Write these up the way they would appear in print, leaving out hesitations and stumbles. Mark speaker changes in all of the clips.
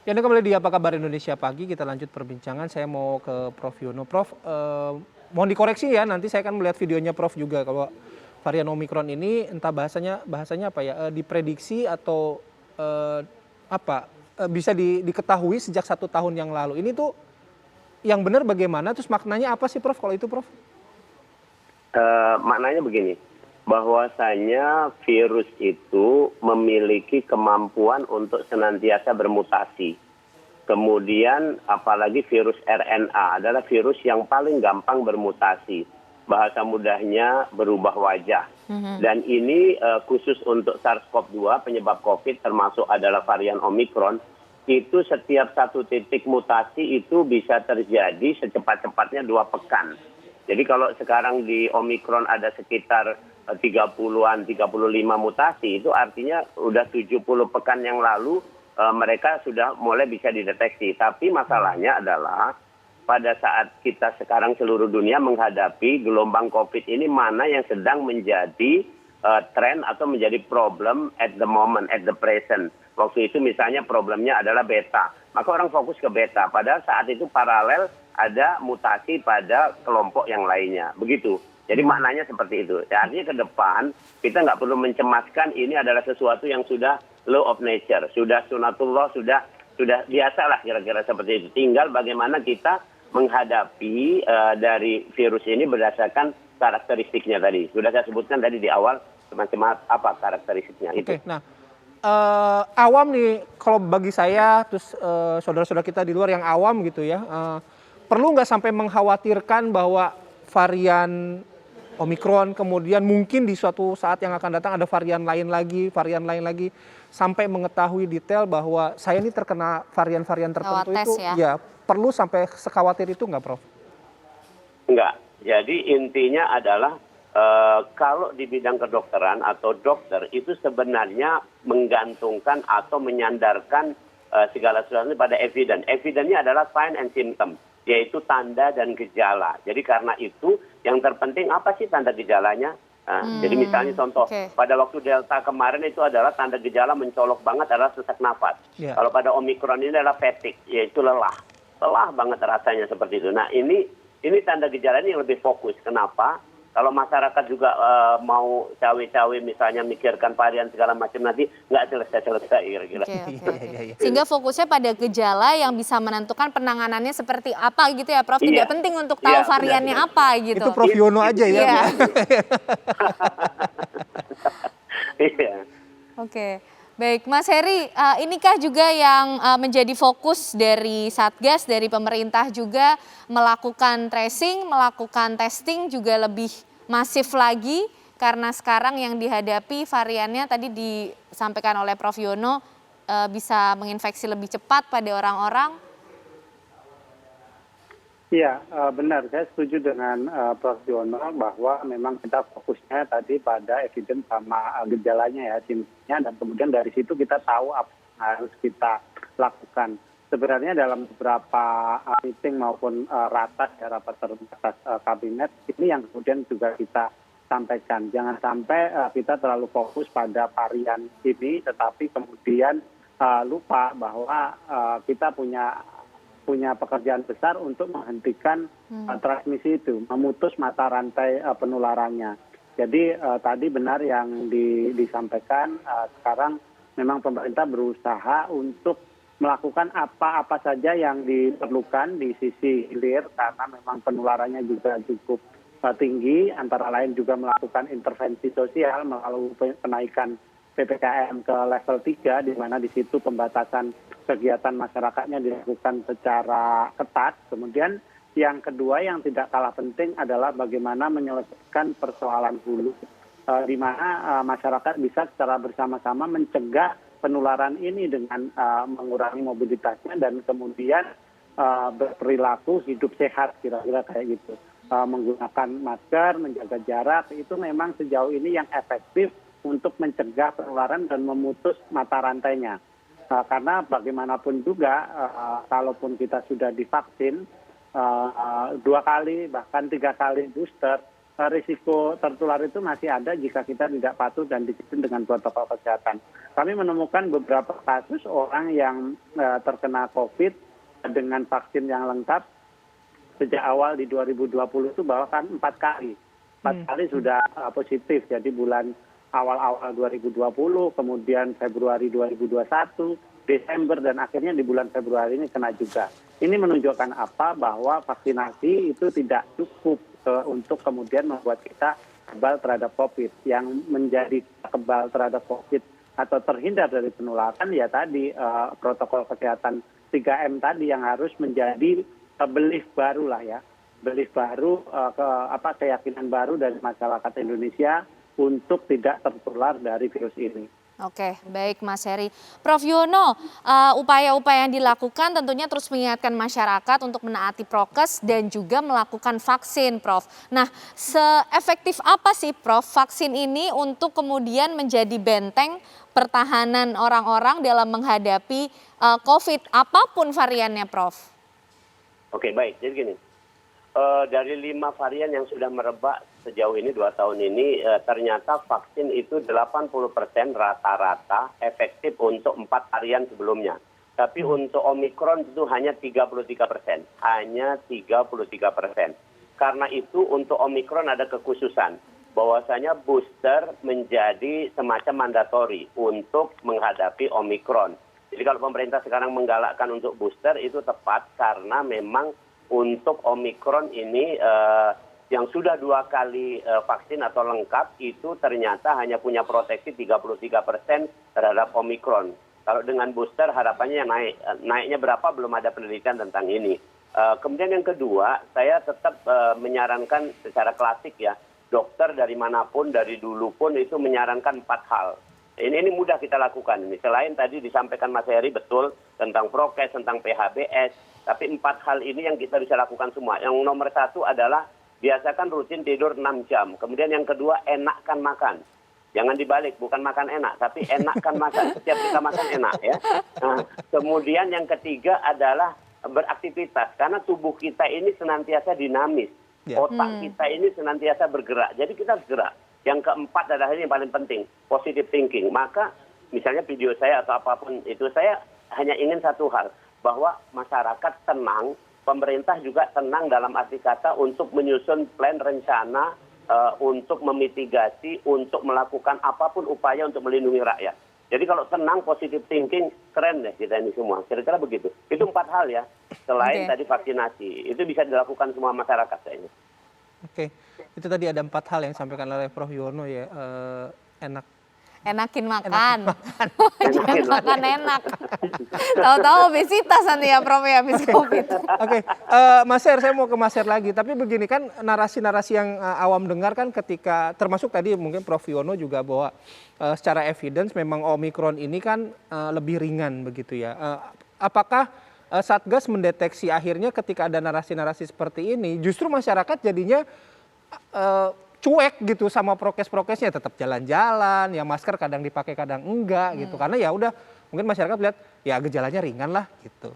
Speaker 1: Ya, Anda kembali di Apa Kabar Indonesia Pagi, kita lanjut perbincangan. Saya mau ke Prof Yono. Prof, mohon dikoreksi ya, nanti saya akan melihat videonya Prof juga. Kalau varian Omikron ini entah bahasanya apa ya, diprediksi atau apa, bisa diketahui sejak 1 tahun yang lalu. Ini tuh yang benar bagaimana, terus maknanya apa sih Prof kalau itu Prof?
Speaker 2: Maknanya begini, bahwasanya virus itu memiliki kemampuan untuk senantiasa bermutasi. Kemudian apalagi virus RNA adalah virus yang paling gampang bermutasi. Bahasa mudahnya berubah wajah. Dan ini khusus untuk SARS-CoV-2 penyebab COVID termasuk adalah varian Omikron. Itu setiap satu titik mutasi itu bisa terjadi secepat-cepatnya 2 pekan. Jadi kalau sekarang di Omikron ada sekitar 30-an, 35 mutasi, itu artinya udah 70 pekan yang lalu mereka sudah mulai bisa dideteksi. Tapi masalahnya adalah pada saat kita sekarang seluruh dunia menghadapi gelombang COVID ini, mana yang sedang menjadi tren atau menjadi problem at the moment, at the present. Waktu itu misalnya problemnya adalah beta. Maka orang fokus ke beta. Padahal saat itu paralel ada mutasi pada kelompok yang lainnya. Begitu. Jadi maknanya seperti itu. Ya, artinya ke depan kita nggak perlu mencemaskan ini adalah sesuatu yang sudah law of nature. Sudah sunatullah, sudah biasalah kira-kira seperti itu. Tinggal bagaimana kita menghadapi dari virus ini berdasarkan karakteristiknya tadi. Sudah saya sebutkan tadi di awal macam apa karakteristiknya itu.
Speaker 1: Oke, nah awam nih kalau bagi saya, terus saudara-saudara kita di luar yang awam gitu ya, perlu nggak sampai mengkhawatirkan bahwa varian Omikron kemudian mungkin di suatu saat yang akan datang ada varian lain lagi, sampai mengetahui detail bahwa saya ini terkena varian-varian tertentu itu ya perlu sampai sekhawatir itu nggak Prof?
Speaker 2: Enggak. Jadi intinya adalah kalau di bidang kedokteran atau dokter itu sebenarnya menggantungkan atau menyandarkan segala sesuatu pada evidence. Evidence-nya adalah sign and symptom, yaitu tanda dan gejala. Jadi karena itu yang terpenting apa sih tanda gejalanya? Jadi misalnya contoh, pada waktu Delta kemarin itu adalah tanda gejala mencolok banget adalah sesak nafas. Kalau pada Omikron ini adalah fatigue, yaitu lelah. Lelah banget rasanya seperti itu. Nah ini tanda gejala ini yang lebih fokus. Kenapa? Kalau masyarakat juga mau cawe-cawe misalnya mikirkan varian segala macam nanti nggak selesai kira-kira.
Speaker 3: Sehingga fokusnya pada gejala yang bisa menentukan penanganannya seperti apa gitu ya Prof. Tidak penting untuk tahu variannya apa gitu.
Speaker 1: Itu Prof Yono aja ya.
Speaker 2: Iya.
Speaker 3: Oke. Baik, Mas Heri, inikah juga yang menjadi fokus dari Satgas, dari pemerintah juga melakukan tracing, melakukan testing juga lebih masif lagi karena sekarang yang dihadapi variannya tadi disampaikan oleh Prof Yono bisa menginfeksi lebih cepat pada orang-orang?
Speaker 4: Iya, benar. Saya setuju dengan Prof Yono bahwa memang kita fokusnya tadi pada evidence sama gejalanya ya, simptomnya, dan kemudian dari situ kita tahu apa yang harus kita lakukan. Sebenarnya dalam beberapa meeting maupun ratas terbatas kabinet, ini yang kemudian juga kita sampaikan. Jangan sampai kita terlalu fokus pada varian ini, tetapi kemudian lupa bahwa kita punya pekerjaan besar untuk menghentikan transmisi itu, memutus mata rantai penularannya. Jadi tadi benar yang disampaikan, sekarang memang pemerintah berusaha untuk melakukan apa-apa saja yang diperlukan di sisi hilir karena memang penularannya juga cukup tinggi, antara lain juga melakukan intervensi sosial melalui penaikan PPKM ke level 3, di mana di situ pembatasan kegiatan masyarakatnya dilakukan secara ketat. Kemudian yang kedua yang tidak kalah penting adalah bagaimana menyelesaikan persoalan hulu, di mana masyarakat bisa secara bersama-sama mencegah penularan ini dengan mengurangi mobilitasnya dan kemudian berperilaku hidup sehat, kira-kira kayak gitu. Menggunakan masker, menjaga jarak, itu memang sejauh ini yang efektif untuk mencegah penularan dan memutus mata rantainya. Karena bagaimanapun juga, kalaupun kita sudah divaksin 2 kali bahkan 3 kali booster, risiko tertular itu masih ada jika kita tidak patuh dan disiplin dengan protokol kesehatan. kami menemukan beberapa kasus orang yang terkena COVID dengan vaksin yang lengkap sejak awal di 2020 itu bahkan 4 kali. 4 kali sudah positif. Jadi bulan awal-awal 2020, kemudian Februari 2021, Desember, dan akhirnya di bulan Februari ini kena juga. Ini menunjukkan apa? Bahwa vaksinasi itu tidak cukup untuk kemudian membuat kita kebal terhadap COVID. Yang menjadi kebal terhadap COVID atau terhindar dari penularan ya tadi protokol kesehatan 3M tadi yang harus menjadi belief baru lah ya. Belief baru, keyakinan baru dari masyarakat Indonesia untuk tidak tertular dari virus ini.
Speaker 3: Oke, baik Mas Heri. Prof Yono, upaya-upaya yang dilakukan tentunya terus mengingatkan masyarakat untuk menaati prokes dan juga melakukan vaksin, Prof. Nah, seefektif apa sih, Prof, vaksin ini untuk kemudian menjadi benteng pertahanan orang-orang dalam menghadapi COVID, apapun variannya, Prof?
Speaker 2: Oke, baik. Jadi gini, dari 5 varian yang sudah merebak sejauh ini 2 tahun ini, ternyata vaksin itu 80% rata-rata efektif untuk 4 varian sebelumnya. Tapi untuk Omikron itu hanya 33%. Hanya 33%. Karena itu untuk Omikron ada kekhususan. Bahwasanya booster menjadi semacam mandatori untuk menghadapi Omikron. Jadi kalau pemerintah sekarang menggalakkan untuk booster itu tepat karena memang untuk Omikron ini yang sudah 2 kali vaksin atau lengkap itu ternyata hanya punya proteksi 33% terhadap Omikron. Kalau dengan booster harapannya naiknya berapa belum ada penelitian tentang ini. Kemudian yang kedua, saya tetap menyarankan secara klasik ya, dokter dari manapun dari dulu pun itu menyarankan 4 hal. Ini mudah kita lakukan. Ini selain tadi disampaikan Mas Heri betul tentang prokes, tentang PHBS, tapi 4 hal ini yang kita bisa lakukan semua. Yang nomor 1 adalah biasakan rutin tidur 6 jam. Kemudian yang kedua, enakkan makan. Jangan dibalik, bukan makan enak, tapi enakkan makan. Setiap kita makan enak ya. Nah, kemudian yang ketiga adalah beraktivitas. Karena tubuh kita ini senantiasa dinamis. Otak kita ini senantiasa bergerak. Jadi kita harus gerak. Yang keempat adalah ini yang paling penting, positive thinking. Maka misalnya video saya atau apapun itu, saya hanya ingin satu hal, bahwa masyarakat tenang, pemerintah juga tenang dalam arti kata untuk menyusun plan rencana untuk memitigasi, untuk melakukan apapun upaya untuk melindungi rakyat. Jadi kalau tenang, positive thinking, keren deh kita ini semua. Kira-kira begitu. Itu 4 hal ya, selain tadi vaksinasi. Itu bisa dilakukan semua masyarakat kayaknya.
Speaker 1: Oke, itu tadi ada 4 hal yang disampaikan oleh Prof Yono ya.
Speaker 3: Enakin makan. Jangan makan enak. Tahu-tahu obesitas nanti ya Prof ya habis COVID.
Speaker 1: Oke, Mas Her, saya mau ke Mas Her lagi. Tapi begini kan narasi-narasi yang awam dengar kan ketika, termasuk tadi mungkin Prof Yono juga bahwa secara evidence memang Omikron ini kan lebih ringan begitu ya. Apakah Satgas mendeteksi akhirnya ketika ada narasi-narasi seperti ini justru masyarakat jadinya cuek gitu sama prokes-prokesnya, tetap jalan-jalan, ya masker kadang dipakai kadang enggak gitu. Karena ya udah mungkin masyarakat lihat ya gejalanya ringan lah gitu.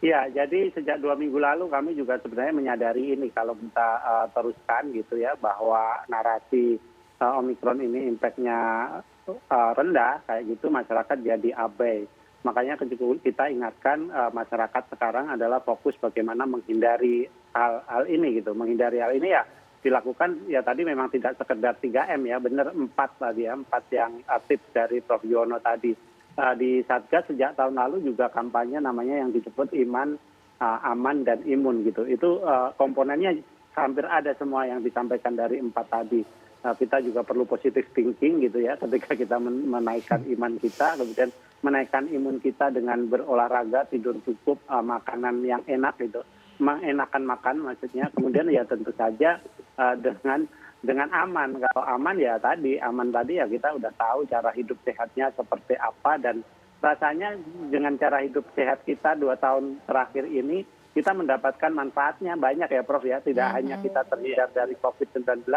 Speaker 4: Ya, jadi sejak 2 minggu lalu kami juga sebenarnya menyadari ini kalau kita teruskan gitu ya, bahwa narasi Omikron ini impact-nya rendah kayak gitu, masyarakat jadi abai. Makanya kita ingatkan masyarakat sekarang adalah fokus bagaimana menghindari hal ini gitu. Menghindari hal ini ya dilakukan ya tadi memang tidak sekedar 3M ya, benar 4 tadi ya, 4 yang tips dari Prof Yono tadi. Di Satgas sejak tahun lalu juga kampanye namanya yang disebut iman, aman, dan imun gitu. Itu komponennya hampir ada semua yang disampaikan dari 4 tadi. Kita juga perlu positive thinking gitu ya ketika kita menaikkan iman kita, kemudian menaikkan imun kita dengan berolahraga, tidur cukup, makanan yang enak gitu, mengenakan makan maksudnya. Kemudian ya tentu saja dengan aman. Kalau aman ya tadi, aman tadi ya kita udah tahu cara hidup sehatnya seperti apa, dan rasanya dengan cara hidup sehat kita 2 tahun terakhir ini kita mendapatkan manfaatnya banyak ya Prof ya. Tidak hanya kita terhindar dari COVID-19,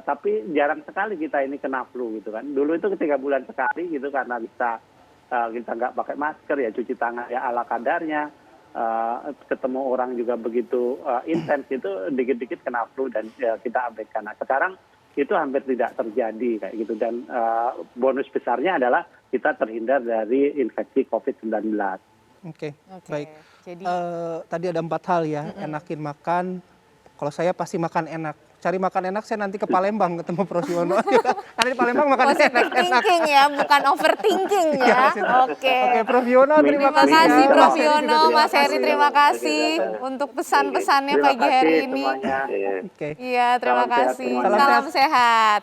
Speaker 4: tapi jarang sekali kita ini kena flu gitu kan. Dulu itu 3 bulan sekali gitu karena kita nggak pakai masker ya, cuci tangan ya ala kadarnya, ketemu orang juga begitu intens, itu dikit-dikit kena flu dan ya, kita abaikan. Nah sekarang itu hampir tidak terjadi kayak gitu. Dan bonus besarnya adalah kita terhindar dari infeksi COVID-19.
Speaker 1: Oke,
Speaker 3: Oke,
Speaker 1: baik.
Speaker 3: jadi
Speaker 1: Tadi ada 4 hal ya, enakin makan. Kalau saya pasti makan enak. Cari makan enak, saya nanti ke Palembang ketemu Prof. Yono. Karena di Palembang makan
Speaker 3: positive
Speaker 1: enak-enak.
Speaker 3: thinking ya, bukan overthinking ya. Oke.
Speaker 1: Oke, Prof. Yono, terima
Speaker 3: Terima
Speaker 1: kasih.
Speaker 3: kasih
Speaker 1: ya.
Speaker 3: Prof
Speaker 1: Mas Heri juga
Speaker 3: Yono,
Speaker 1: terima
Speaker 3: Mas Heri
Speaker 1: kasih.
Speaker 3: terima kasih untuk pesan-pesannya
Speaker 4: Terima
Speaker 3: pagi hari
Speaker 4: kasih
Speaker 3: ini.
Speaker 4: semuanya.
Speaker 2: Iya.
Speaker 1: Oke.
Speaker 3: Iya, terima
Speaker 4: Salam sehat
Speaker 3: kasih.
Speaker 4: semuanya.
Speaker 3: Salam sehat.